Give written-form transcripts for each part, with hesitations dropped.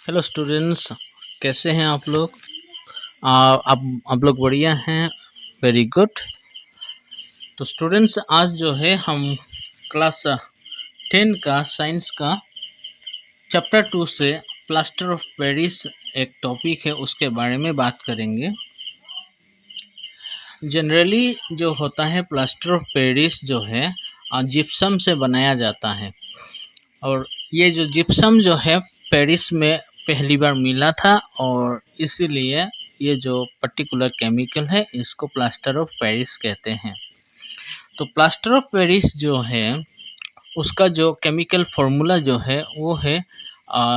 Hello students, कैसे हैं आप लोग? आप लोग बढ़िया हैं। Very good. तो स्टूडेंट्स, आज जो है हम क्लास 10 का साइंस का चैप्टर 2 से प्लास्टर ऑफ पेरिस एक टॉपिक है, उसके बारे में बात करेंगे। जनरली जो होता है प्लास्टर ऑफ पेरिस जो है जिप्सम से बनाया जाता है, और ये जो जिप्सम जो है पेरिस में पहली बार मिला था, और इसीलिए ये जो पर्टिकुलर केमिकल है इसको प्लास्टर ऑफ पेरिस कहते हैं। तो प्लास्टर ऑफ पेरिस जो है उसका जो केमिकल फार्मूला जो है वो है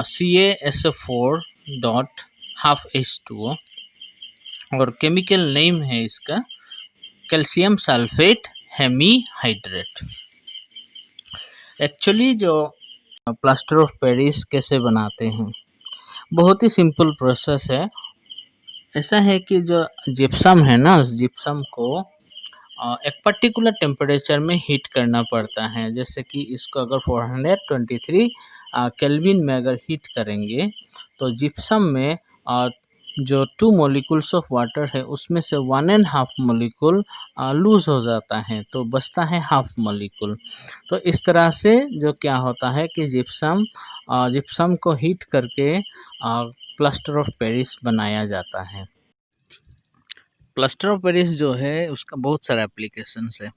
CaSO4 डॉट हाफ H2O, और केमिकल नेम है इसका कैल्शियम सल्फेट हेमीहाइड्रेट। एक्चुअली जो प्लास्टर ऑफ पेरिस कैसे बनाते हैं, बहुत ही सिंपल प्रोसेस है। ऐसा है कि जो जिप्सम है ना, उस जिप्सम को एक पर्टिकुलर टेम्परेचर में हीट करना पड़ता है। जैसे कि इसको अगर 423 केल्विन में अगर हीट करेंगे तो जिप्सम में जो 2 मॉलिक्यूल्स ऑफ वाटर है उसमें से 1.5 मॉलिक्यूल लूज हो जाता है, तो बचता है हाफ मॉलिक्यूल। तो इस तरह से जो क्या होता है कि जिप्सम को हीट करके प्लास्टर ऑफ पेरिस बनाया जाता है। प्लास्टर ऑफ पेरिस जो है उसका बहुत सारा एप्लीकेशंस है।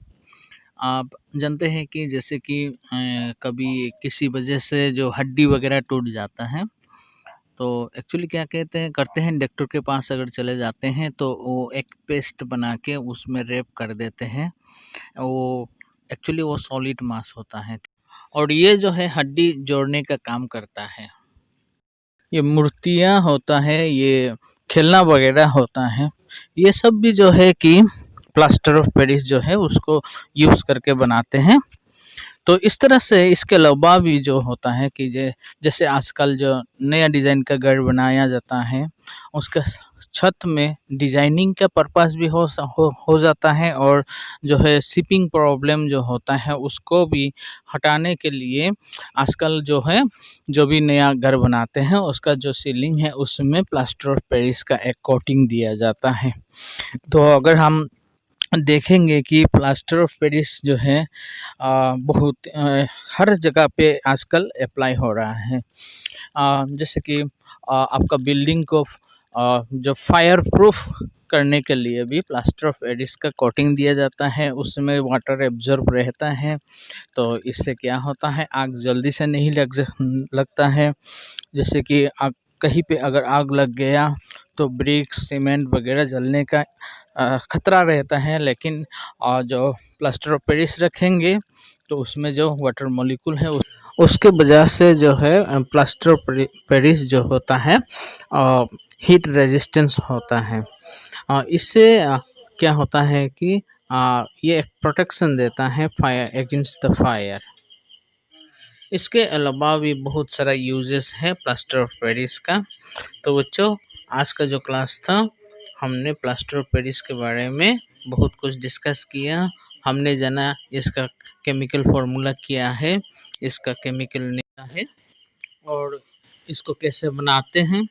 आप जानते हैं कि जैसे कि कभी किसी वजह से जो हड्डी वगैरह टूट जाता है, तो एक्चुअली क्या करते हैं डॉक्टर के पास अगर चले जाते हैं तो वो एक पेस्ट बना के उसमें रैप कर देते हैं। वो एक्चुअली वो सॉलिड मास होता है, और ये जो है हड्डी जोड़ने का काम करता है। ये मूर्तियाँ होता है, ये खेलना वगैरह होता है, ये सब भी जो है कि प्लास्टर ऑफ पेरिस जो है उसको यूज़ करके बनाते हैं। तो इस तरह से इसके अलावा भी जो होता है कि जैसे आजकल जो नया डिज़ाइन का घर बनाया जाता है, उसके छत में डिजाइनिंग का पर्पस भी हो जाता है, और जो है शिपिंग प्रॉब्लम जो होता है उसको भी हटाने के लिए आजकल जो है जो भी नया घर बनाते हैं उसका जो सीलिंग है उसमें प्लास्टर ऑफ पेरिस का एक कोटिंग दिया जाता है। तो अगर हम देखेंगे कि प्लास्टर ऑफ पेरिस जो है बहुत हर जगह पे आजकल अप्लाई हो रहा है। जैसे कि आपका बिल्डिंग को जो फायर प्रूफ करने के लिए भी प्लास्टर ऑफ पेरिस का कोटिंग दिया जाता है, उसमें वाटर एब्जॉर्ब रहता है, तो इससे क्या होता है आग जल्दी से नहीं लगता है। जैसे कि आग कहीं पे अगर आग लग गया तो ब्रिक्स सीमेंट वगैरह जलने का खतरा रहता है, लेकिन जो प्लास्टर ऑफ पेरिस रखेंगे तो उसमें जो वाटर मॉलिक्यूल है उसके वजह से जो है प्लास्टर ऑफ पेरिस जो होता है हीट रेजिस्टेंस होता है। इससे क्या होता है कि ये प्रोटेक्शन देता है फायर अगेंस्ट द फायर। इसके अलावा भी बहुत सारा यूजेस है प्लास्टर ऑफ पेरिस का। तो बच्चों, आज का जो क्लास था हमने प्लास्टर ऑफ पेरिस के बारे में बहुत कुछ डिस्कस किया। हमने जाना इसका केमिकल फार्मूला क्या है, इसका केमिकल नेम है, और इसको कैसे बनाते हैं,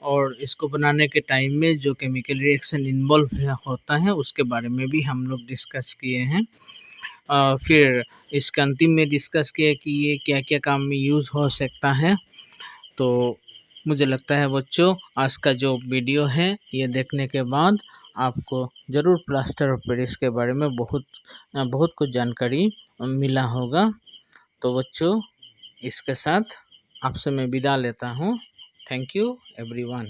और इसको बनाने के टाइम में जो केमिकल रिएक्शन इन्वॉल्व होता है उसके बारे में भी हम लोग डिस्कस किए हैं। फिर इसके अंतिम में डिस्कस किया कि ये क्या क्या काम में यूज़ हो सकता है। तो मुझे लगता है बच्चों, आज का जो वीडियो है ये देखने के बाद आपको ज़रूर प्लास्टर ऑफ पेरिस के बारे में बहुत कुछ जानकारी मिला होगा। तो बच्चों, इसके साथ आपसे मैं विदा लेता हूँ। Thank you everyone.